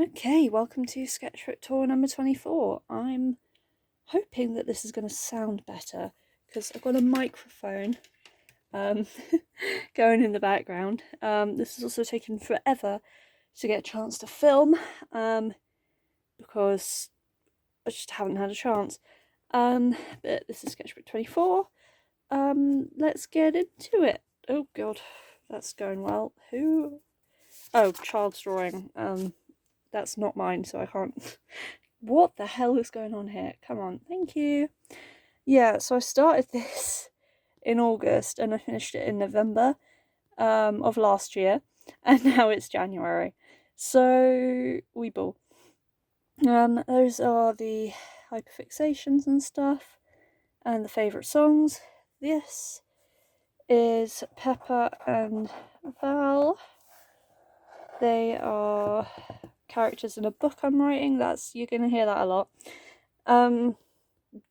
Okay, welcome to Sketchbook tour number 24. I'm hoping that this is going to sound better because I've got a microphone um, going in the background. This has also taken forever to get a chance to film because I just haven't had a chance. But this is Sketchbook 24. Let's get into it. Oh god, that's going well. Who? Oh, child's drawing. That's not mine, so I can't. What the hell is going on here? Come on, thank you. Yeah, so I started this in August and I finished it in November of last year, and now it's January. So we ball. Those are the hyperfixations and stuff, and the favourite songs. This is Pepper and Val. They are characters in a book I'm writing. You're gonna hear that a lot.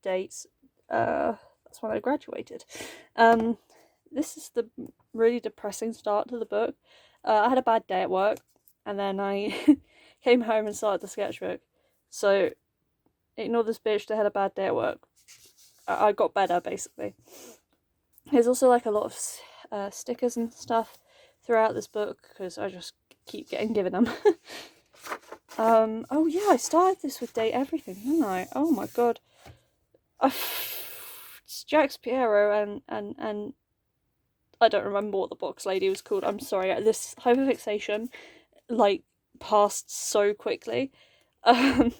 Dates. That's when I graduated. This is the really depressing start to the book. I had a bad day at work, and then I came home and started the sketchbook. So ignore this bitch that had a bad day at work. I got better, basically. There's also like a lot of stickers and stuff throughout this book because I just keep getting given them. Oh yeah, I started this with date everything, didn't I? Oh my god. It's Jax Piero and I don't remember what the box lady was called. I'm sorry. This hyperfixation like passed so quickly. I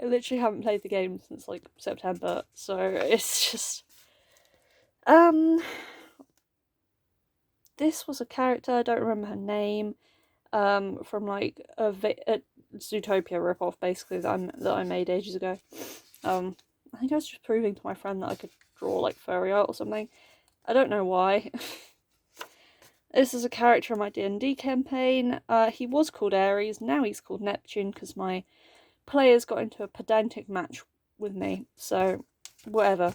literally haven't played the game since like September, so it's just this was a character, I don't remember her name, from like a Zootopia ripoff basically that I made ages ago. I think I was just proving to my friend that I could draw like furry art or something. I don't know why. This is a character in my D&D campaign. He was called Ares, now he's called Neptune because my players got into a pedantic match with me, so whatever.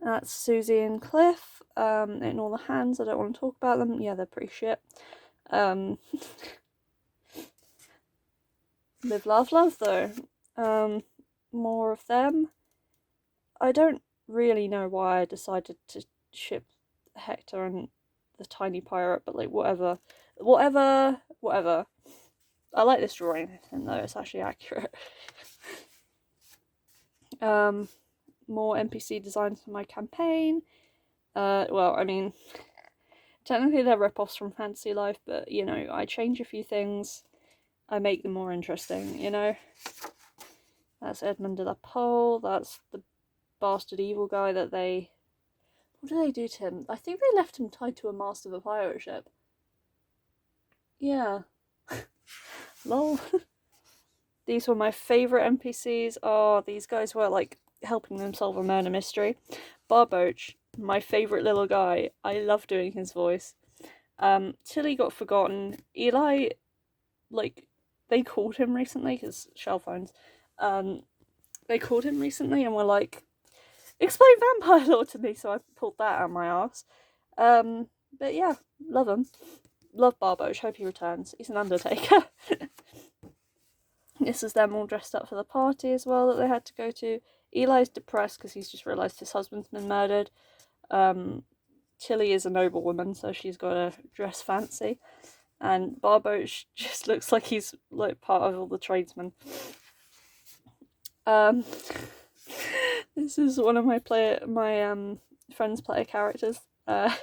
That's Susie and Cliff. In all the hands, I don't want to talk about them. Yeah, they're pretty shit. Live, laugh, love though. More of them. I don't really know why I decided to ship Hector and the tiny pirate, but like whatever. I like this drawing, even though it's actually accurate. More NPC designs for my campaign. Well, I mean, technically they're rip-offs from Fantasy Life, but you know, I change a few things. I make them more interesting, you know? That's Edmund de la Pole, that's the bastard evil guy that they... What did they do to him? I think they left him tied to a mast of a pirate ship. Yeah. Lol. These were my favourite NPCs. Oh, these guys were like helping them solve a murder mystery. Barboach, my favourite little guy. I love doing his voice. Tilly got forgotten. Eli, like, they called him recently, because shell phones. They called him recently and were like, explain vampire lore to me, so I pulled that out of my arse. But yeah, love him. Love Barboach, hope he returns. He's an undertaker. This is them all dressed up for the party as well that they had to go to. Eli's depressed because he's just realised his husband's been murdered. Tilly is a noblewoman, so she's got to dress fancy. And Barboach just looks like he's like part of all the tradesmen. This is one of my friends' player characters. I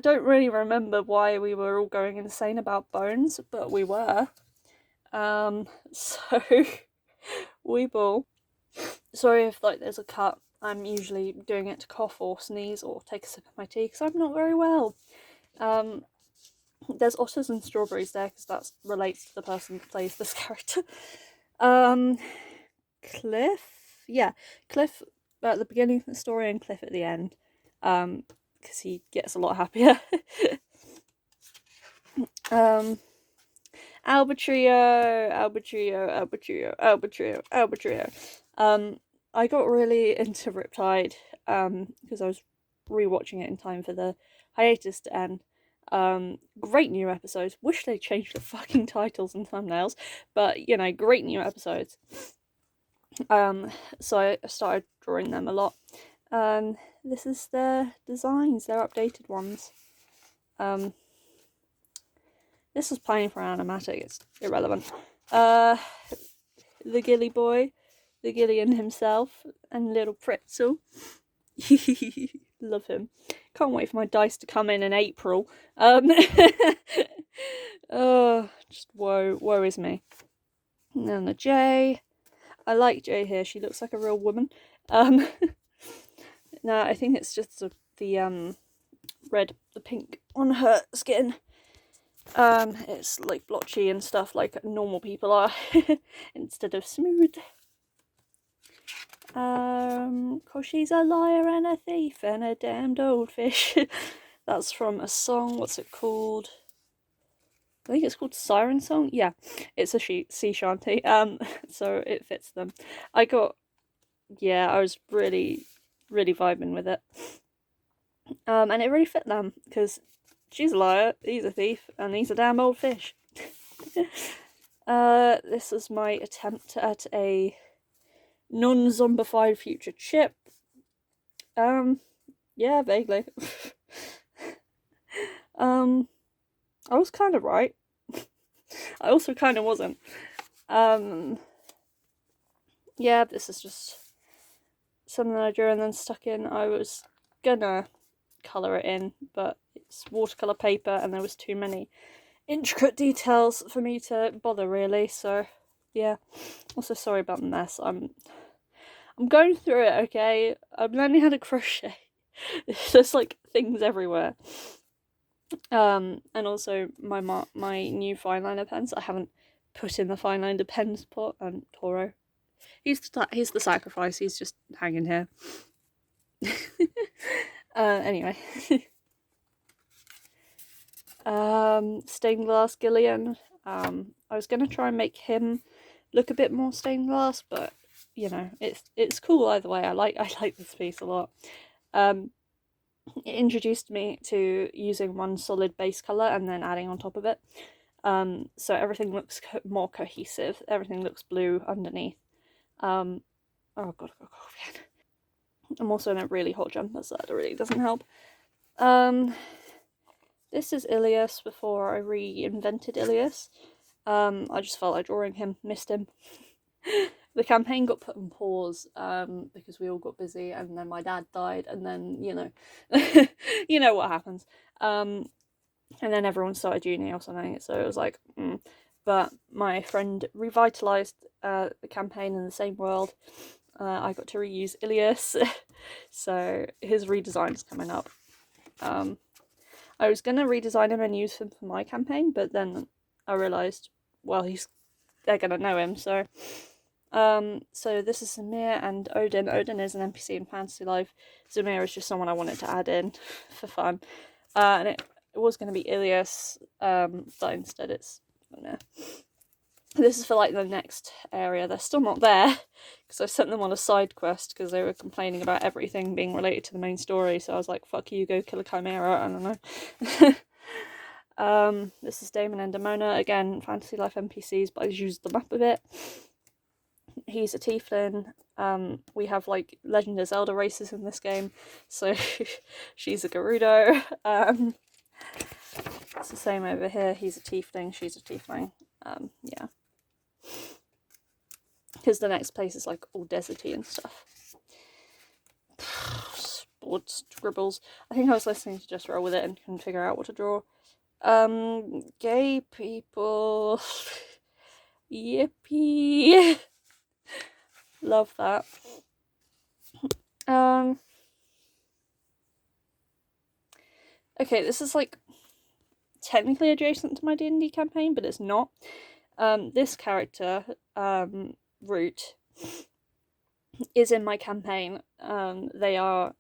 don't really remember why we were all going insane about bones, but we were. So we ball. Sorry if like there's a cut. I'm usually doing it to cough or sneeze or take a sip of my tea because I'm not very well. There's otters and strawberries there because that relates to the person who plays this character. Cliff, yeah, Cliff at the beginning of the story and Cliff at the end, because he gets a lot happier. Albert. I got really into Riptide because I was rewatching it in time for the hiatus to end. Great new episodes. Wish they changed the fucking titles and thumbnails, but you know, great new episodes. So I started drawing them a lot. This is their designs, their updated ones. This was playing for an animatic, it's irrelevant. The Gilly boy, the Gillian himself, and little Pretzel. Love him. Can't wait for my dice to come in April. Oh, just woe is me. And then the J. I like J here. She looks like a real woman. No, I think it's just the pink on her skin. It's like blotchy and stuff like normal people are instead of smooth. Cause she's a liar and a thief and a damned old fish. That's from a song. What's it called? I think it's called Siren Song. Yeah, it's a sea shanty. So it fits them. I was really vibing with it. And it really fit them because she's a liar, he's a thief, and he's a damn old fish. This is my attempt at a non-zombified future Chip. Yeah, vaguely. I was kind of right. I also kind of wasn't. Yeah, this is just something I drew and then stuck in. I was gonna colour it in, but it's watercolour paper and there was too many intricate details for me to bother really, so yeah. Also sorry about the mess. I'm going through it, okay? I'm learning how to crochet. There's like things everywhere. And also my new fine liner pens I haven't put in the fine liner pens pot, and Toro. He's the sacrifice, he's just hanging here. Anyway. Stained glass Gillian. I was gonna try and make him look a bit more stained glass, but you know, it's cool either way. I like this piece a lot. It introduced me to using one solid base colour and then adding on top of it. So everything looks more cohesive. Everything looks blue underneath. Oh god. I'm also in a really hot jumper, so that really doesn't help. This is Ilias before I reinvented Ilias. I just felt like drawing him, missed him. The campaign got put on pause because we all got busy, and then my dad died, and then you know, you know what happens. And then everyone started uni or something, so it was like, But my friend revitalized the campaign in the same world. I got to reuse Ilias, so his redesign is coming up. I was gonna redesign him and use him for my campaign, but then I realised, well, they're gonna know him, so. So this is Zamir and Odin. Odin is an NPC in Fantasy Life. Zamir is just someone I wanted to add in for fun. And it was going to be Ilias, but instead it's, I don't know. This is for like the next area. They're still not there because I sent them on a side quest because they were complaining about everything being related to the main story. So I was like, fuck you, go kill a chimera. I don't know. This is Damon and Demona. Again, Fantasy Life NPCs, but I used them up a bit. He's a tiefling. We have like Legend of Zelda races in this game, so she's a Gerudo. It's the same over here. He's a tiefling, she's a tiefling. Yeah. Because the next place is like all deserty and stuff. Bored scribbles. I think I was listening to Just Roll With It and couldn't figure out what to draw. Gay people. Yippee. Love that. Okay, this is like technically adjacent to my D&D campaign, but it's not. This character, Root, is in my campaign. They are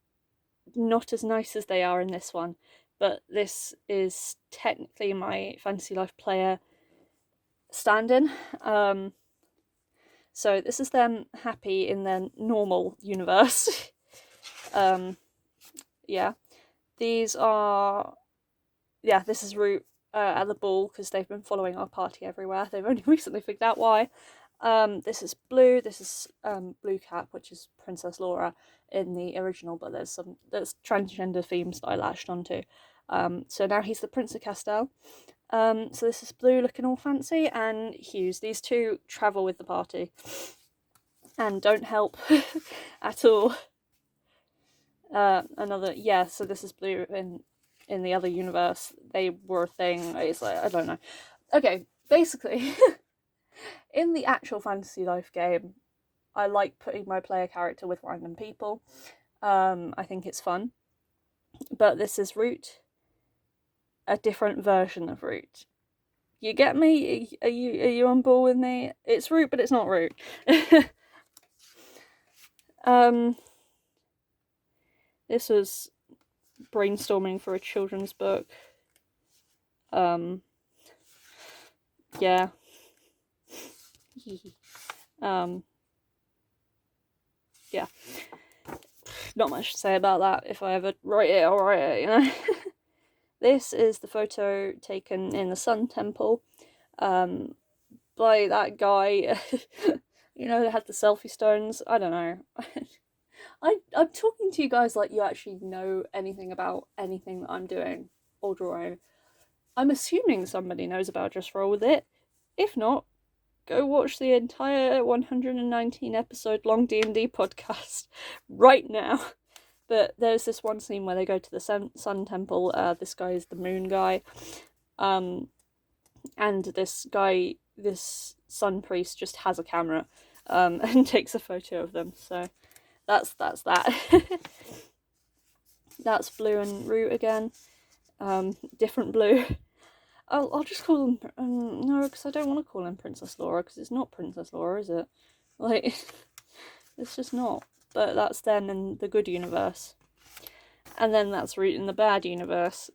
not as nice as they are in this one, but this is technically my Fantasy Life player stand-in. So this is them happy in their normal universe. Yeah. These are yeah, this is Root at the ball because they've been following our party everywhere. They've only recently figured out why. This is Blue. This is Blue Cap, which is Princess Laura in the original, but there's transgender themes that I latched onto. So now he's the Prince of Castell. So this is Blue looking all fancy, and Hughes. These two travel with the party and don't help at all. So this is Blue in the other universe. They were a thing. It's like, I don't know. Okay, basically, in the actual Fantasy Life game, I like putting my player character with random people. I think it's fun. But this is Root, a different version of Root. You get me? Are you on board with me? It's Root, but it's not Root. This was brainstorming for a children's book. Yeah. Yeah. Not much to say about that. If I ever write it, I'll write it, you know. This is the photo taken in the Sun Temple, by that guy, you know, that had the selfie stones. I don't know. I'm talking to you guys like you actually know anything about anything that I'm doing or drawing. I'm assuming somebody knows about Just Roll With It. If not, go watch the entire 119 episode long D&D podcast right now. But there's this one scene where they go to the Sun Temple. This guy is the Moon guy. And this guy, this Sun Priest, just has a camera and takes a photo of them. So that's that. That's Blue and Root again. Different Blue. I'll just call him. No, because I don't want to call him Princess Laura, because it's not Princess Laura, is it? Like, it's just not. But that's them in the good universe. And then that's Root in the bad universe,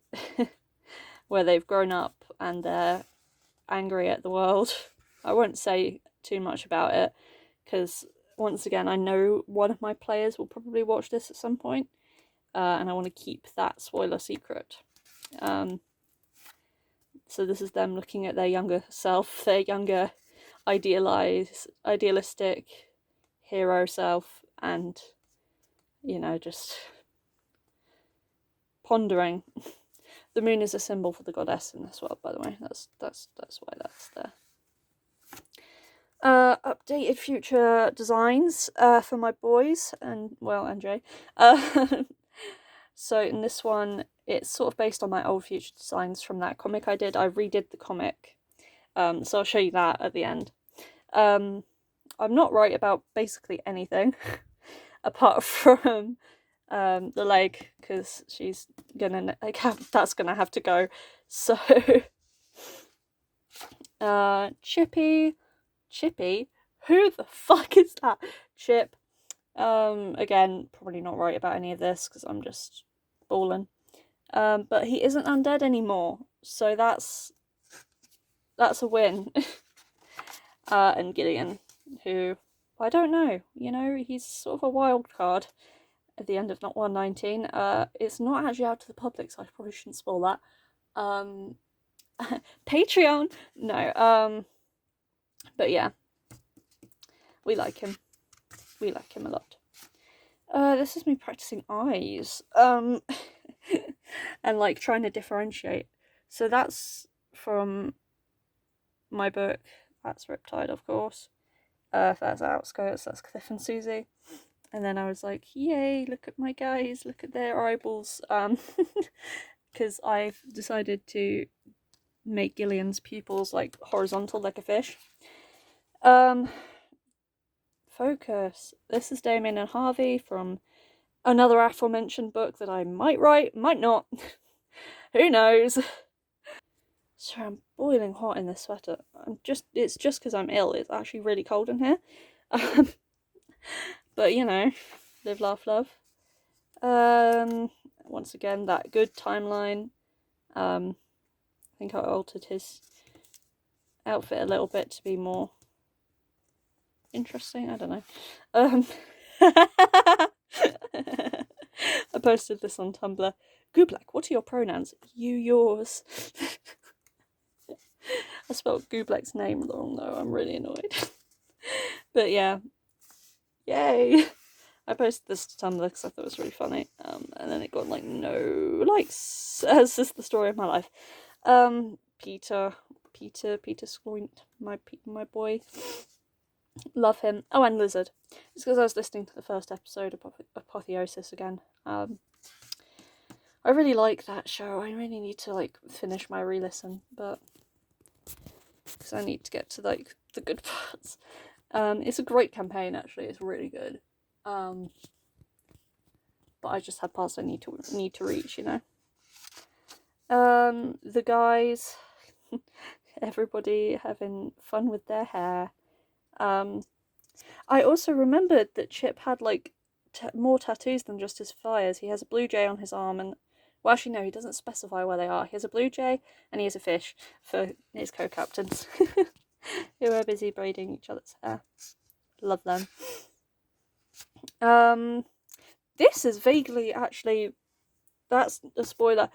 where they've grown up and they're angry at the world. I won't say too much about it, because once again, I know one of my players will probably watch this at some point, and I want to keep that spoiler secret. So this is them looking at their younger self, their younger idealistic hero self, and, you know, just pondering. The moon is a symbol for the goddess in this world, by the way. That's why that's there. Updated future designs for my boys and Jay. So in this one, it's sort of based on my old future designs from that comic I did. I redid the comic, so I'll show you that at the end. I'm not right about basically anything apart from the leg, because she's gonna that's gonna have to go. So Chippy, who the fuck is that? Chip. Again, probably not right about any of this because I'm just balling. But he isn't undead anymore, so that's a win. And Gideon, who I don't know, you know, he's sort of a wild card at the end of not 119. It's not actually out to the public, so I probably shouldn't spoil that. Patreon, no. But yeah, we like him. We like him a lot. This is me practicing eyes. And like trying to differentiate. So that's from my book. That's Riptide, of course. That's Outskirts. That's Cliff and Susie. And then I was like, yay, look at my guys, look at their eyeballs. Because I've decided to make Gillian's pupils like horizontal like a fish. Focus. This is Damien and Harvey from another aforementioned book that I might write, might not. Who knows? Sorry, I'm boiling hot in this sweater. It's just because I'm ill. It's actually really cold in here. But you know, live, laugh, love. Once again, that good timeline. I think I altered his outfit a little bit to be more interesting. I don't know. I posted this on Tumblr. Gooblek, what are your pronouns? You, yours. I spelled Gooblek's name wrong though, I'm really annoyed. But yeah. Yay! I posted this to Tumblr because I thought it was really funny. And then it got like no likes, as is the story of my life. Peter Squint, my boy. Love him. Oh, and Lizard. It's because I was listening to the first episode of Apotheosis again. I really like that show. I really need to like finish my re-listen, but because I need to get to like the good parts. It's a great campaign actually. It's really good. But I just had parts I need to reach, you know. The guys, everybody having fun with their hair. I also remembered that Chip had like more tattoos than just his fires. He has a blue jay on his arm, and well, actually no, he doesn't specify where they are. He has a blue jay and he has a fish for his co-captains who are busy braiding each other's hair. Love them. This is vaguely actually. That's a spoiler.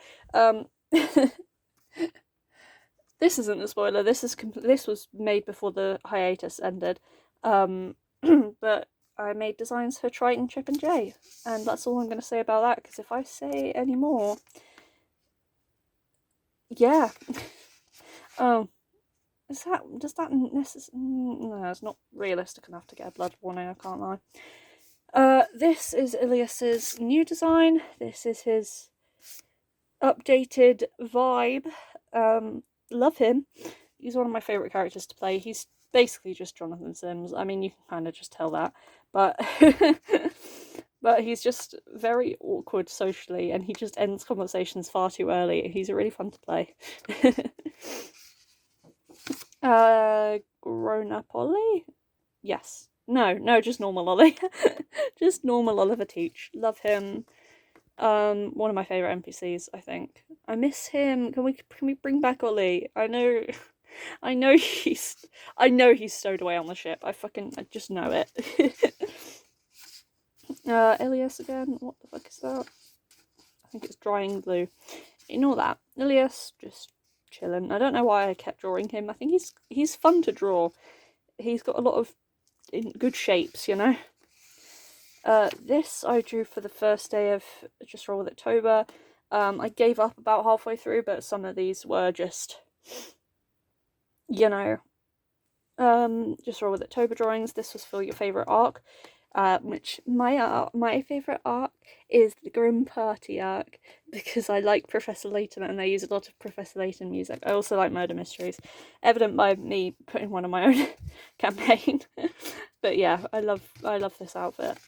This isn't a spoiler. This was made before the hiatus ended. But I made designs for Triton, Chip, and Jay, and that's all I'm going to say about that. Because if I say any more, yeah. Oh, does that necessarily? No, it's not realistic enough to get a blood warning. I can't lie. This is Ilias's new design. This is his updated vibe. Love him. He's one of my favourite characters to play. He's basically just Jonathan Sims. I mean, you can kind of just tell that, but but he's just very awkward socially, and he just ends conversations far too early. He's really fun to play. Grown up Ollie? Yes. No, just normal Ollie. Just normal Oliver Teach. Love him. One of my favourite NPCs, I think. I miss him. Can we bring back Ollie? I know he's stowed away on the ship. I just know it. Ilias again. What the fuck is that? I think it's drying glue. Ignore that. Ilias just chilling. I don't know why I kept drawing him. I think he's fun to draw. He's got a lot of good shapes, you know. This I drew for the first day of Just Roll with October. I gave up about halfway through, but some of these were just, you know, Just Roll with October drawings. This was for your favourite arc, which my favourite arc is the Grim Party arc, because I like Professor Layton and they use a lot of Professor Layton music. I also like murder mysteries, evident by me putting one on my own campaign. But yeah, I love this outfit.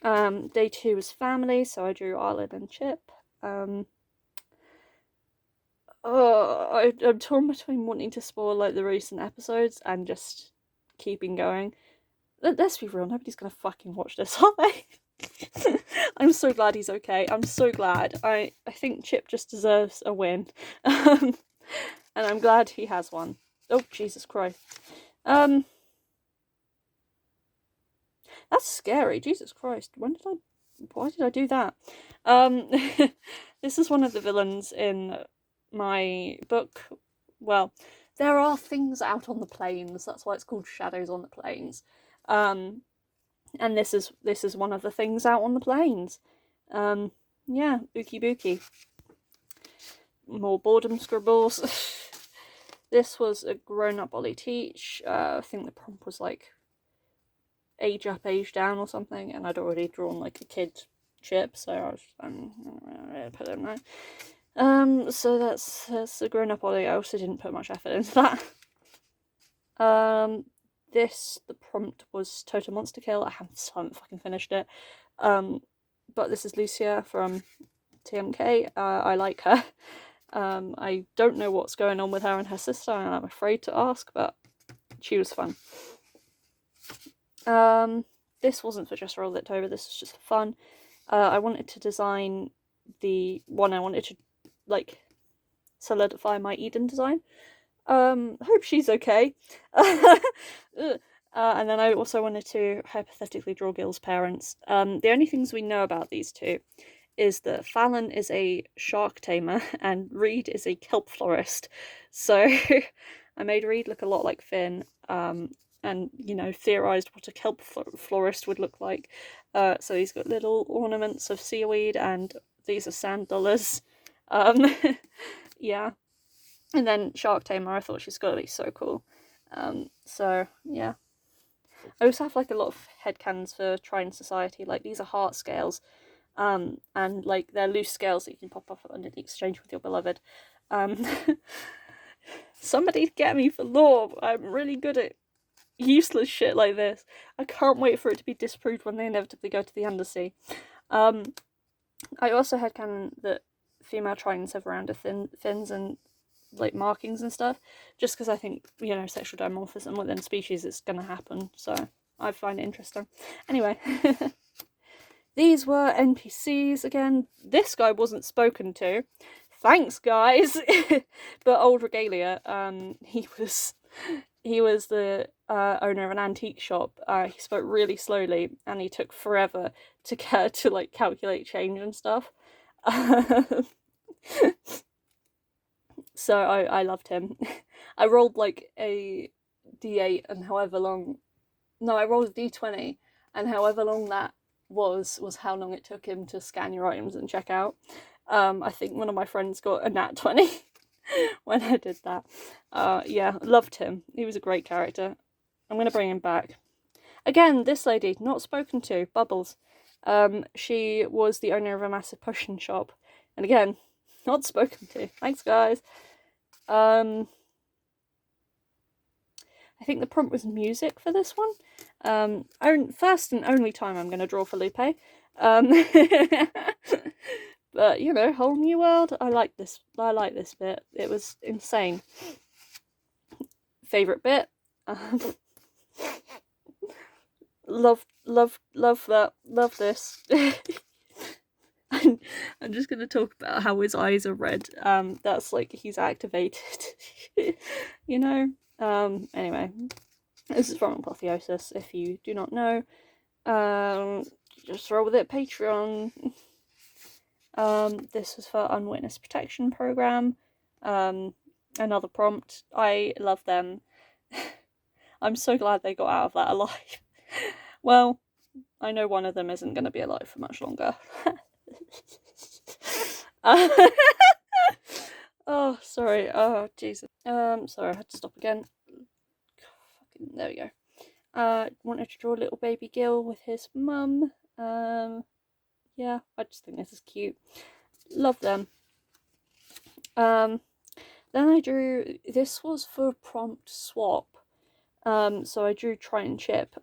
Day 2 was family, so I drew Arlen and Chip. I'm torn between wanting to spoil like the recent episodes and just keeping going. Let's be real, nobody's gonna fucking watch this, are they? I'm so glad he's okay. I'm so glad. I think Chip just deserves a win. And I'm glad he has one. Oh, Jesus Christ. That's scary. Jesus Christ. Why did I do that? This is one of the villains in my book. Well, there are things out on the plains. That's why it's called Shadows on the Plains. And this is one of the things out on the plains. Yeah, ookie bookie. More boredom scribbles. This was a grown-up Ollie Teach. I think the prompt was like age up, age down or something, and I'd already drawn like a kid Chip, so I was put him there. So that's a grown-up Ollie. I also didn't put much effort into that. The prompt was Total Monster Kill. I haven't fucking finished it. But this is Lucia from TMK. I like her. I don't know what's going on with her and her sister, and I'm afraid to ask, but she was fun. This wasn't for Just Roll with October, this was just for fun. I wanted to design the one I wanted to, like, solidify my Eden design. Hope she's okay. And then I also wanted to hypothetically draw Gil's parents. The only things we know about these two is that Fallon is a shark tamer and Reed is a kelp florist. So I made Reed look a lot like Finn, and, you know, theorised what a kelp florist would look like. So he's got little ornaments of seaweed, and these are sand dollars. Yeah. And then Shark Tamer, I thought she's got to be so cool. So, yeah. I also have, like, a lot of headcanons for Trine Society. Like, these are heart scales. And, like, they're loose scales that you can pop off under the exchange with your beloved. Somebody get me for lore. I'm really good at useless shit like this. I can't wait for it to be disproved when they inevitably go to the Undersea. I also had canon that female Trines have rounder fins and, like, markings and stuff, just because I think, you know, sexual dimorphism within species is going to happen, so I find it interesting. Anyway, these were NPCs again. This guy wasn't spoken to. Thanks, guys! But old Regalia, he was the owner of an antique shop. He spoke really slowly, and he took forever to get to, like, calculate change and stuff. So I loved him. I rolled, like, a d8 and however long... No, I rolled a d20, and however long that was how long it took him to scan your items and check out. I think one of my friends got a nat 20 when I did that. Yeah, loved him. He was a great character. I'm going to bring him back. Again, this lady, not spoken to, Bubbles. She was the owner of a massive potion shop. And again, not spoken to. Thanks, guys. I think the prompt was music for this one. First and only time I'm going to draw for Lupe. But, you know, whole new world. I like this bit. It was insane. Favourite bit. Love that. Love this. I'm just going to talk about how his eyes are red. That's like he's activated. You know? Anyway. This is from Apotheosis, if you do not know. Just roll with it, Patreon. This was for Unwitnessed Protection Program. Another prompt. I love them. I'm so glad they got out of that alive. Well, I know one of them isn't going to be alive for much longer. Oh, sorry. Oh, Jesus. Sorry, I had to stop again. There we go. Wanted to draw little baby Gil with his mum. Yeah, I just think this is cute. Love them. Then I drew, this was for prompt swap. So I drew Try and Chip,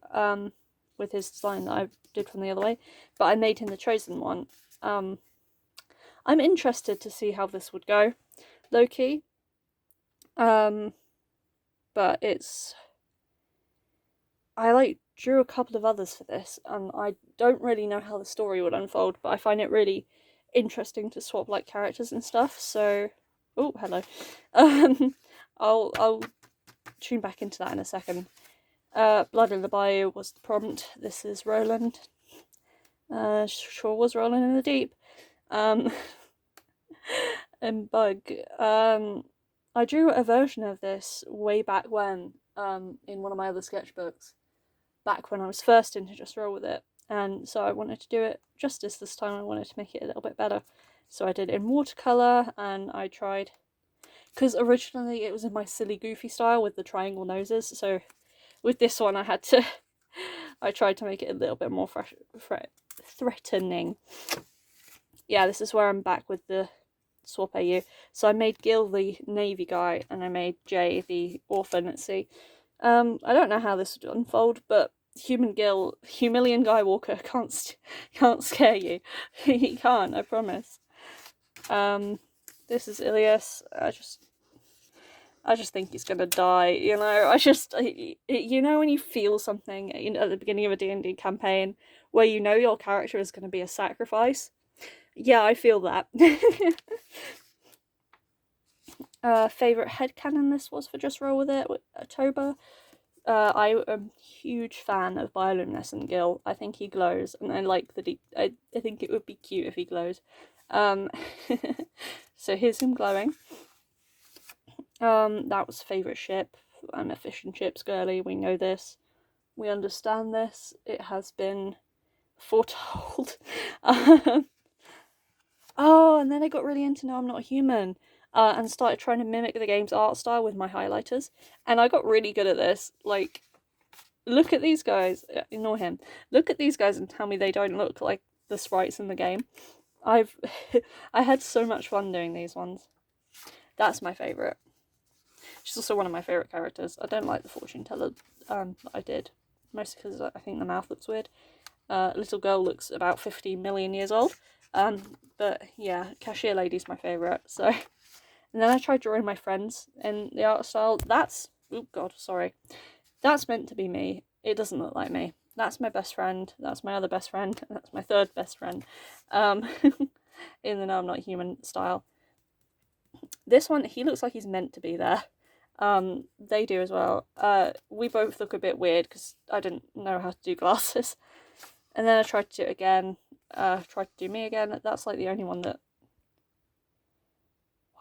with his design that I did from the other way, but I made him the chosen one. I'm interested to see how this would go, low-key. But it's... I, drew a couple of others for this, and I don't really know how the story would unfold, but I find it really interesting to swap, like, characters and stuff, so... Oh, hello. I'll tune back into that in a second. Blood in the Bayou was the prompt. This is Roland. Sure was rolling in the deep. And Bug. I drew a version of this way back when, in one of my other sketchbooks. Back when I was first into Just Roll With It. And so I wanted to do it justice this time. I wanted to make it a little bit better. So I did it in watercolour, and I tried... Because originally it was in my silly goofy style with the triangle noses, so with this one I had to... I tried to make it a little bit more threatening. Yeah, this is where I'm back with the swap AU. So I made Gil the navy guy, and I made Jay the orphan at sea. I don't know how this would unfold, but human Gil, Humilian Guy Walker can't scare you. He can't, I promise. This is Ilias. I just think he's gonna die, you know. You know when you feel something at the beginning of a D&D campaign where you know your character is gonna be a sacrifice? Yeah, I feel that. Favourite headcanon this was for Just Roll With It, Toba. I am a huge fan of bioluminescent Gil. I think he glows, and I like that I think it would be cute if he glows. Um, so here's him glowing. That was favourite ship. I'm a fish and chips girly. We know this. We understand this. It has been foretold. Oh, and then I got really into No, I'm Not a Human, and started trying to mimic the game's art style with my highlighters, and I got really good at this. Like, look at these guys. Ignore him. Look at these guys and tell me they don't look like the sprites in the game. I've I had so much fun doing these ones. That's my favourite. She's also one of my favourite characters. I don't like the fortune teller that I did, mostly because I think the mouth looks weird. Little girl looks about 50 million years old. But yeah, cashier lady's my favourite. So, and then I tried drawing my friends in the art style. That's, oh god, sorry. That's meant to be me. It doesn't look like me. That's my best friend. That's my other best friend. And that's my third best friend. In the No, I'm Not Human style. This one, he looks like he's meant to be there. They do as well. We both look a bit weird because I didn't know how to do glasses. And then I tried to do it again. Tried to do me again. That's like the only one that.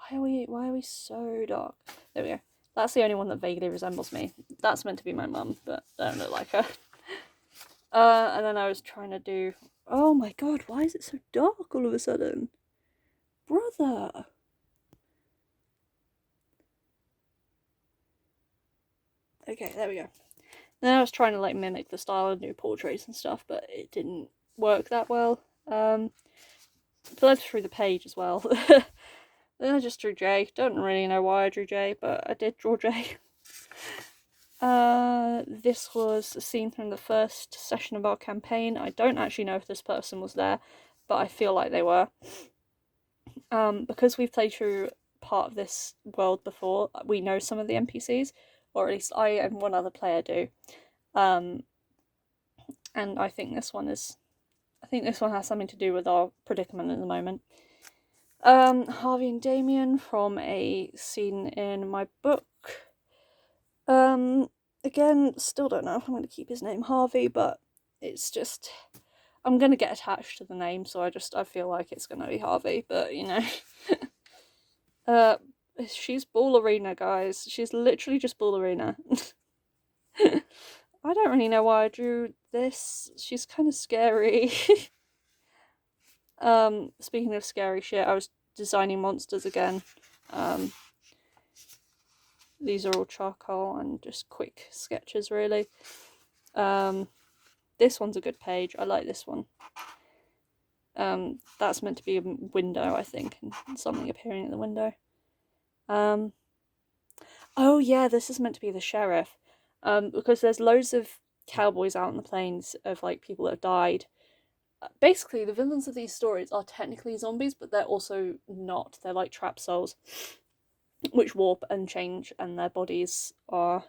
Why are we so dark? There we go. That's the only one that vaguely resembles me. That's meant to be my mum, but I don't look like her. And then I was trying to do. Oh my god! Why is it so dark all of a sudden, brother? Okay, there we go. Then I was trying to like mimic the style and do portraits and stuff, but it didn't work that well. Bled through the page as well. Then I just drew Jay. Don't really know why I drew Jay, but I did draw Jay. This was a scene from the first session of our campaign. I don't actually know if this person was there, but I feel like they were. Because we've played through part of this world before, we know some of the NPCs, or at least I and one other player do. And I think this one has something to do with our predicament at the moment. Harvey and Damien from a scene in my book. Again, still don't know if I'm going to keep his name Harvey, but it's just, I'm going to get attached to the name, so I feel like it's going to be Harvey, but you know. She's ballerina, guys. She's literally just ballerina. I don't really know why I drew this. She's kind of scary. Speaking of scary shit, I was designing monsters again. These are all charcoal and just quick sketches, really. This one's a good page. I like this one. That's meant to be a window, I think, and something appearing at the window. Oh yeah, this is meant to be the sheriff. Because there's loads of cowboys out in the plains of like people that have died. Basically, the villains of these stories are technically zombies, but they're also not. They're like trap souls, which warp and change, and their bodies are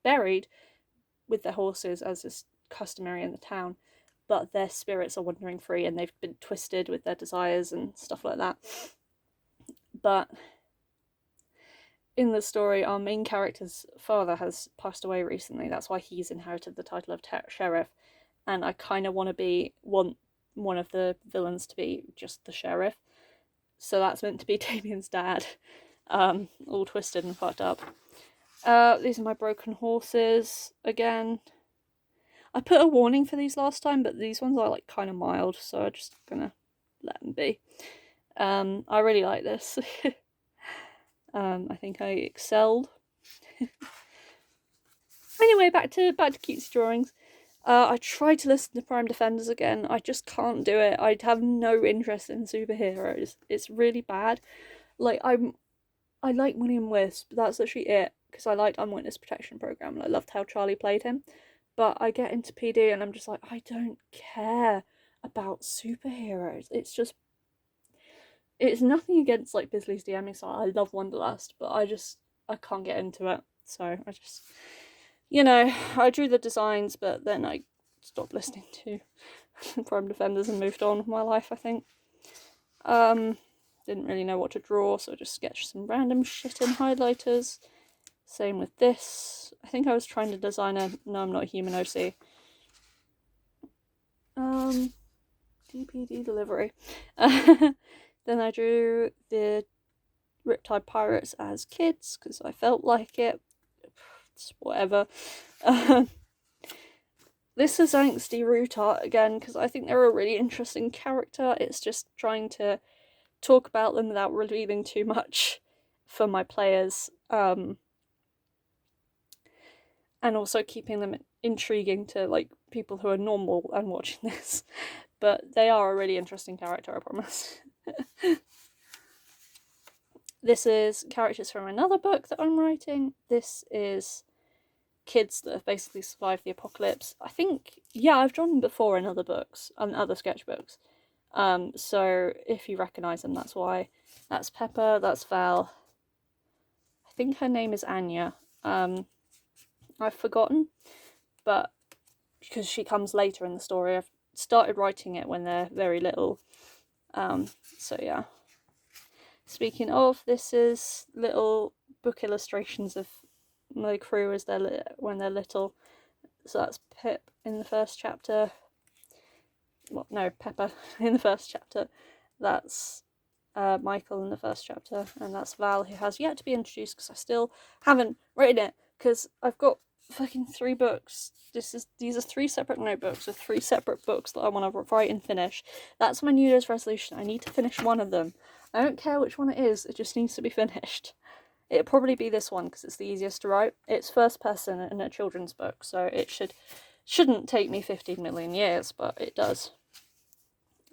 buried with their horses, as is customary in the town. But their spirits are wandering free, and they've been twisted with their desires and stuff like that. But in the story, our main character's father has passed away recently. That's why he's inherited the title of sheriff. And I kind of want one of the villains to be just the sheriff. So that's meant to be Damien's dad. All twisted and fucked up. These are my broken horses again. I put a warning for these last time, but these ones are like kind of mild, so I'm just gonna let them be. I really like this. I think I excelled. Anyway, back to cutesy drawings. I tried to listen to Prime Defenders again. I just can't do it. I have no interest in superheroes. It's really bad. Like I like William Wisp. That's literally it. Because I liked Unwitness Protection Program and I loved how Charlie played him. But I get into PD and I'm just like, I don't care about superheroes. It's nothing against like Bisley's DMing style. I love Wonderlust, but I can't get into it. So I just, I drew the designs, but then I stopped listening to Prime Defenders and moved on with my life, I think. Didn't really know what to draw, so I just sketched some random shit in highlighters. Same with this. I think I was trying to design a No, I'm Not a Human OC. DPD delivery. Then I drew the Riptide Pirates as kids because I felt like it. It's whatever. This is angsty root art again because I think they're a really interesting character. It's just trying to talk about them without revealing too much for my players, and also keeping them intriguing to like people who are normal and watching this. But they are a really interesting character, I promise. This is characters from another book that I'm writing. This is kids that have basically survived the apocalypse. I think, yeah, I've drawn them before in other books, other sketchbooks. So if you recognise them, that's why. That's Pepper, that's Val. I think her name is Anya. I've forgotten, but because she comes later in the story, I've started writing it when they're very little. So yeah. Speaking of, this is little book illustrations of my crew as when they're little. So that's Pip in the first chapter. Well, no, Pepper in the first chapter. That's Michael in the first chapter, and that's Val, who has yet to be introduced because I still haven't written it because I've got fucking 3 books. These are 3 separate notebooks with 3 separate books that I want to write and finish. That's my New Year's resolution. I need to finish one of them. I don't care which one it is, it just needs to be finished. It'll probably be this one because it's the easiest to write. It's first person in a children's book, so it shouldn't take me 15 million years, but it does.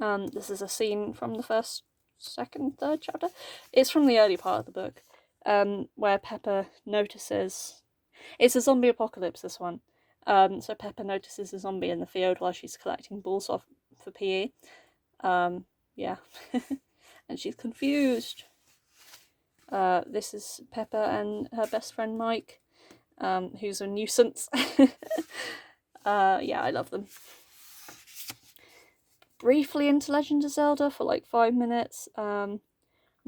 This is a scene from the first, second, third chapter. It's from the early part of the book, where Pepper notices... It's a zombie apocalypse, this one. So Pepper notices a zombie in the field while she's collecting balls off for PE. Yeah. And she's confused. This is Pepper and her best friend Mike, who's a nuisance. Yeah, I love them. Briefly into Legend of Zelda for like 5 minutes. And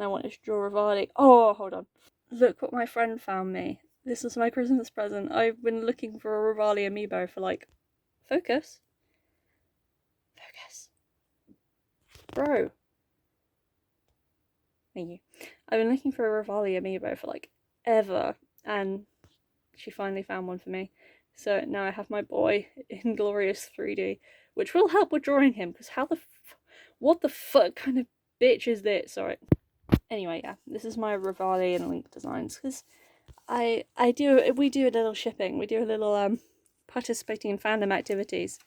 I wanted to draw Rivali. Oh, hold on. Look what my friend found me. This is my Christmas present. I've been looking for a Rivali amiibo for like... Focus. Focus. Bro. Thank you. I've been looking for a Rivali amiibo for like ever, and she finally found one for me. So now I have my boy in glorious 3D, which will help with drawing him, because what the fuck kind of bitch is this? Sorry. Anyway, yeah, this is my Rivali and Link designs, because we do a little shipping, we do a little participating in fandom activities.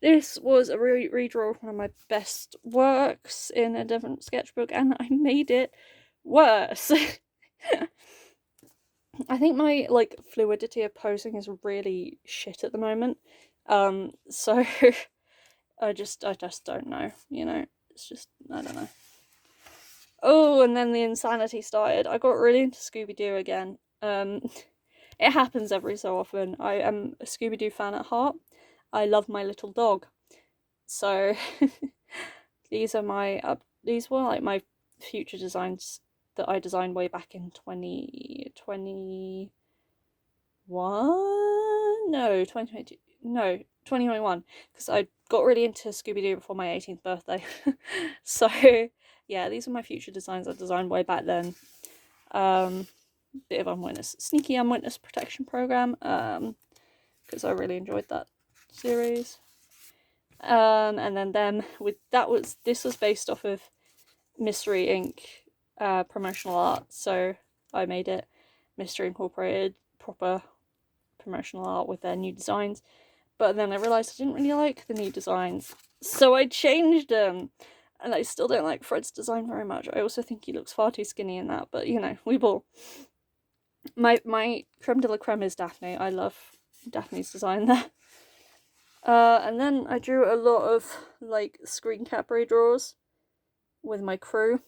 This was a redraw of one of my best works in a different sketchbook, and I made it worse. I think my like fluidity of posing is really shit at the moment. So I just don't know, you know. It's just, I don't know. Oh, and then the insanity started. I got really into Scooby-Doo again. It happens every so often. I am a Scooby-Doo fan at heart. I love my little dog. So these were like my future designs that I designed way back in 2021. No, 2022. No, 2021. Because I got really into Scooby-Doo before my 18th birthday. So yeah, these are my future designs I designed way back then. Bit of sneaky unwitness protection program. Because I really enjoyed that series. And then this was based off of Mystery Inc. Promotional art, so I made it Mystery Incorporated proper promotional art with their new designs. But then I realised I didn't really like the new designs, so I changed them. And I still don't like Fred's design very much. I also think he looks far too skinny in that, but you know, we will. My creme de la creme is Daphne. I love Daphne's design there. And then I drew a lot of like screen cap redraws with my crew.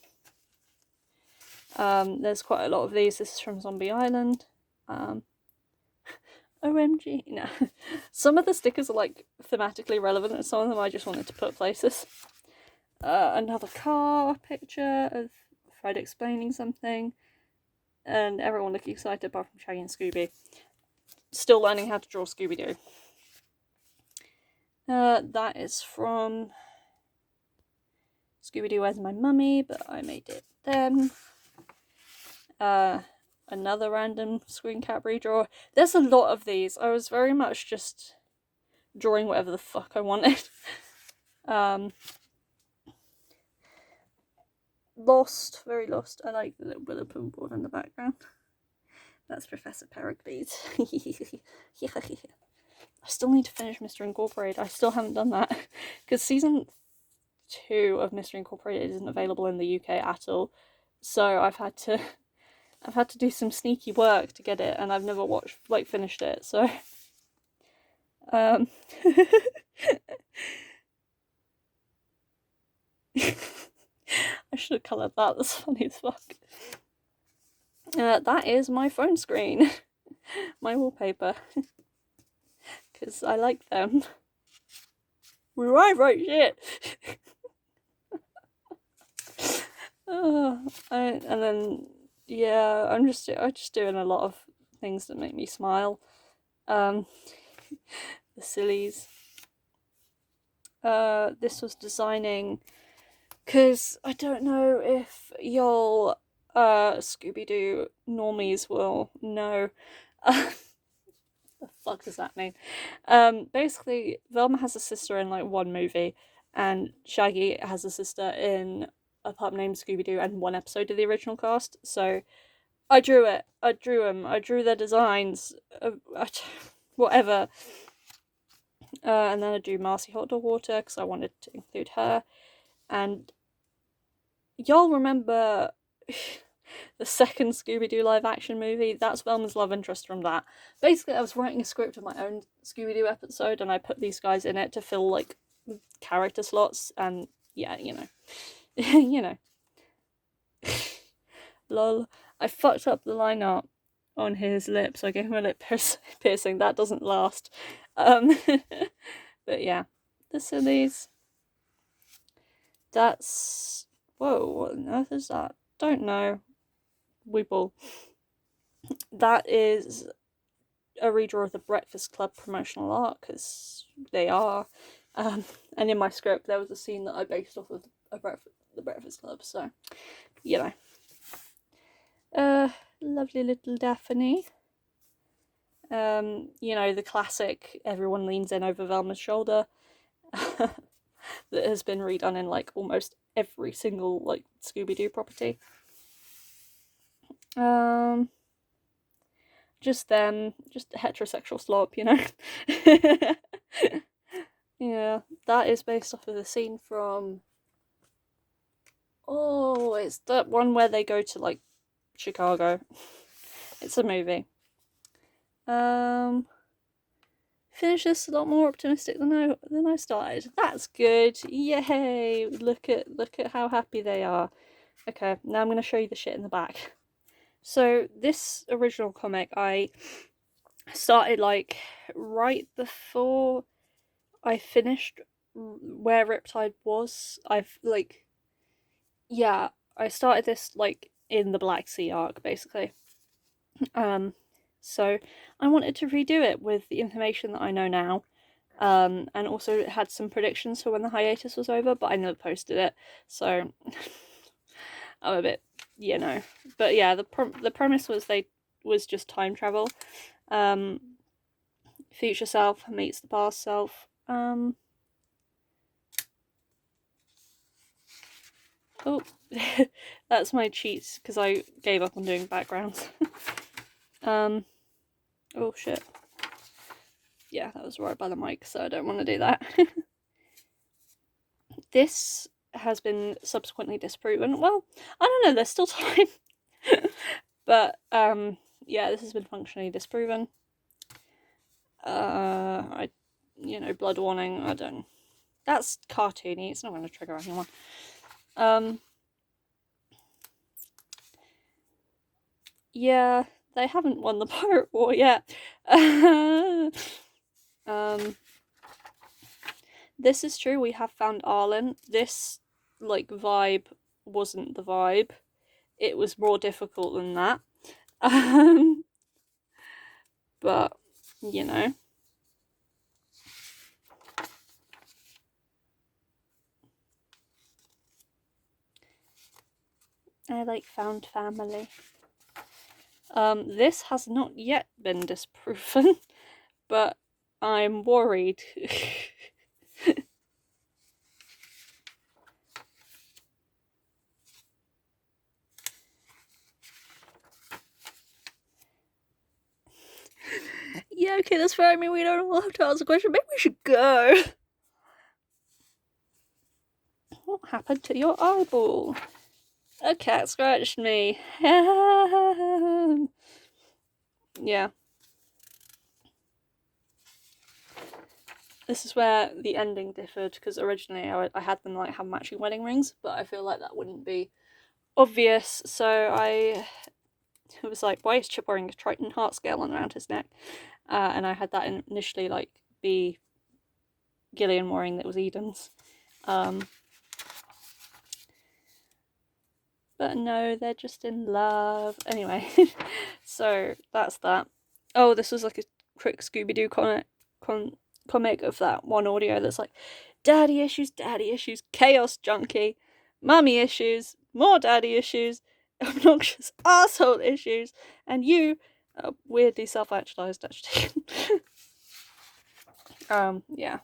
There's quite a lot of these. This is from Zombie Island. OMG, no. Some of the stickers are like thematically relevant, and some of them I just wanted to put places. Another car picture of Fred explaining something. and everyone looking excited apart from Shaggy and Scooby. Still learning how to draw Scooby-Doo. That is from Scooby-Doo Where's My Mummy, but I made it then. Another random screen cap redraw. There's a lot of these. I was very much just drawing whatever the fuck I wanted. Lost, very lost. I like the little bulletin board in the background. That's Professor Pericles. I still need to finish Mr. Incorporated. I still haven't done that because season 2 of Mr. Incorporated isn't available in the UK at all. So I've had to do some sneaky work to get it, and I've never finished it. So I should have coloured that. That's funny as fuck. That is my phone screen, my wallpaper, because I like them. I wrote shit. And then yeah, I'm just doing a lot of things that make me smile. The sillies. This was designing because I don't know if y'all Scooby-Doo normies will know. The fuck does that mean? Basically, Velma has a sister in like one movie, and Shaggy has a sister in A Pup Named Scooby-Doo and one episode of the original cast. So I drew it. I drew them. I drew their designs. Whatever. And then I drew Marcy Hot Dog Water because I wanted to include her. And y'all remember the second Scooby-Doo live action movie? That's Velma's love interest from that. Basically, I was writing a script of my own Scooby-Doo episode, and I put these guys in it to fill like character slots. And yeah, you know, you know. Lol. I fucked up the line art on his lips. I gave him a lip piercing. That doesn't last. But yeah, the sillies. That's... Whoa, what on earth is that? Don't know. Weeble. That is a redraw of the Breakfast Club promotional art, because they are. And in my script there was a scene that I based off of the Breakfast Club, so, you know. Lovely little Daphne. You know, the classic everyone leans in over Velma's shoulder that has been redone in like almost every single like Scooby-Doo property. Just them, just heterosexual slop, you know. Yeah, that is based off of the scene from... Oh, it's that one where they go to like Chicago. It's a movie. Finish this a lot more optimistic than I started. That's good. Yay! Look at how happy they are. Okay, now I'm gonna show you the shit in the back. So this original comic I started like right before I finished where Riptide was. I started this like in the Black Sea arc basically. So I wanted to redo it with the information that I know now. And also it had some predictions for when the hiatus was over, but I never posted it, so I'm a bit, you know. But yeah, the premise was just time travel. Future self meets the past self. Oh, that's my cheats because I gave up on doing backgrounds. Oh shit. Yeah, that was right by the mic, so I don't want to do that. This has been subsequently disproven. Well, I don't know, there's still time. But, yeah, this has been functionally disproven. You know, blood warning, I don't... That's cartoony, it's not going to trigger anyone. Yeah, they haven't won the Pirate War yet. This is true, we have found Arlen. This, like, vibe wasn't the vibe. It was more difficult than that. But, you know. I like found family. This has not yet been disproven, but I'm worried. Yeah, okay, that's fair. I mean, we don't all have to answer the question. Maybe we should go. What happened to your eyeball? A cat scratched me. Yeah. This is where the ending differed, because originally I had them like have matching wedding rings, but I feel like that wouldn't be obvious, so I was like, why is Chip wearing a Triton heart scale on around his neck? And I had that initially like be Gillian wearing that was Eden's. But no, they're just in love. Anyway, so that's that. Oh, this was like a quick Scooby-Doo comic of that one audio that's like, daddy issues, chaos junkie, mummy issues, more daddy issues, obnoxious asshole issues, and you are weirdly self-actualized, actually. Yeah.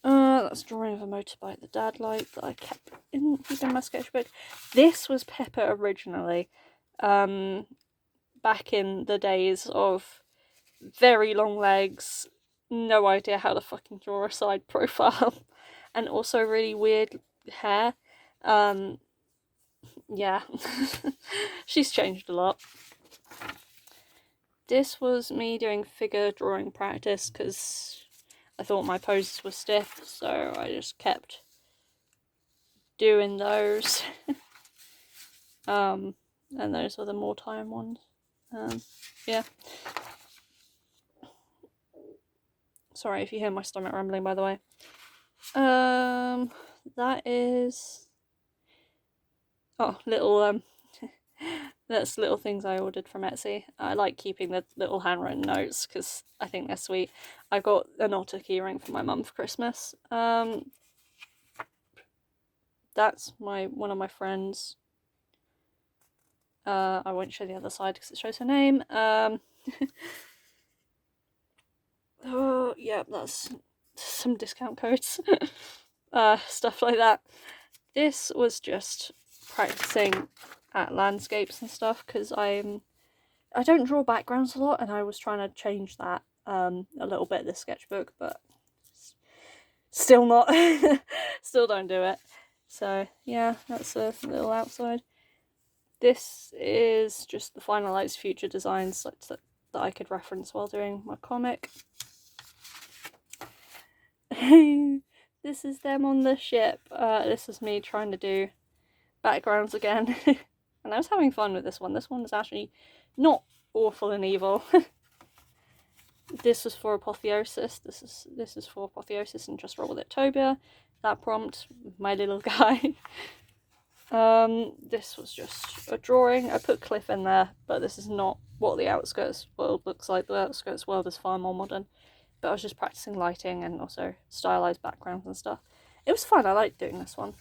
That's a drawing of a motorbike the dad liked that I kept in my sketchbook. This was Pepper originally, back in the days of very long legs, no idea how to fucking draw a side profile, and also really weird hair. Yeah. She's changed a lot. This was me doing figure drawing practice because I thought my poses were stiff, so I just kept doing those. And those are the more time ones. Yeah. Sorry if you hear my stomach rumbling, by the way. That is... Oh, little, that's little things I ordered from Etsy. I like keeping the little handwritten notes because I think they're sweet. I got an otter keyring for my mum for Christmas. That's one of my friends. I won't show the other side because it shows her name. Oh, yeah, that's some discount codes. Stuff like that. This was just practicing at landscapes and stuff because I don't draw backgrounds a lot, and I was trying to change that a little bit this sketchbook, but still not. Still don't do it. So yeah, that's a little outside. This is just the finalized future designs that I could reference while doing my comic. This is them on the ship. This is me trying to do backgrounds again. And I was having fun with this one. This one is actually not awful and evil. This was for Apotheosis. This is for Apotheosis and Just Roll With It Tobia. That prompt, my little guy. This was just a drawing. I put Cliff in there, but this is not what the Outskirts world looks like. The Outskirts world is far more modern. But I was just practicing lighting and also stylized backgrounds and stuff. It was fun. I liked doing this one.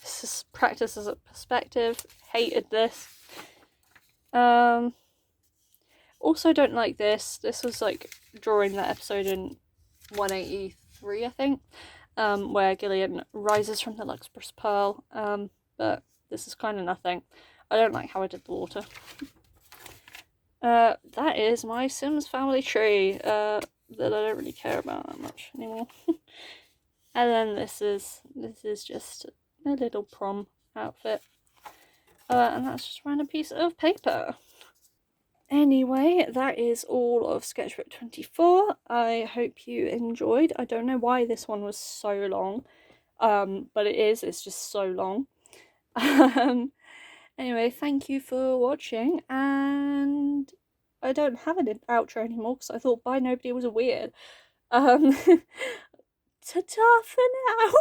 This is practice as a perspective. Hated this. Also don't like this. This was like drawing that episode in 183, I think, where Gillian rises from the luxurious pearl. But this is kind of nothing. I don't like how I did the water. That is my Sims family tree, that I don't really care about that much anymore. And then this is just a little prom outfit. And that's just a random piece of paper. Anyway, that is all of Sketchbook 24. I hope you enjoyed. I don't know why this one was so long, but it's just so long. Anyway, thank you for watching, and I don't have an outro anymore because I thought bye nobody was weird. Ta-ta for now!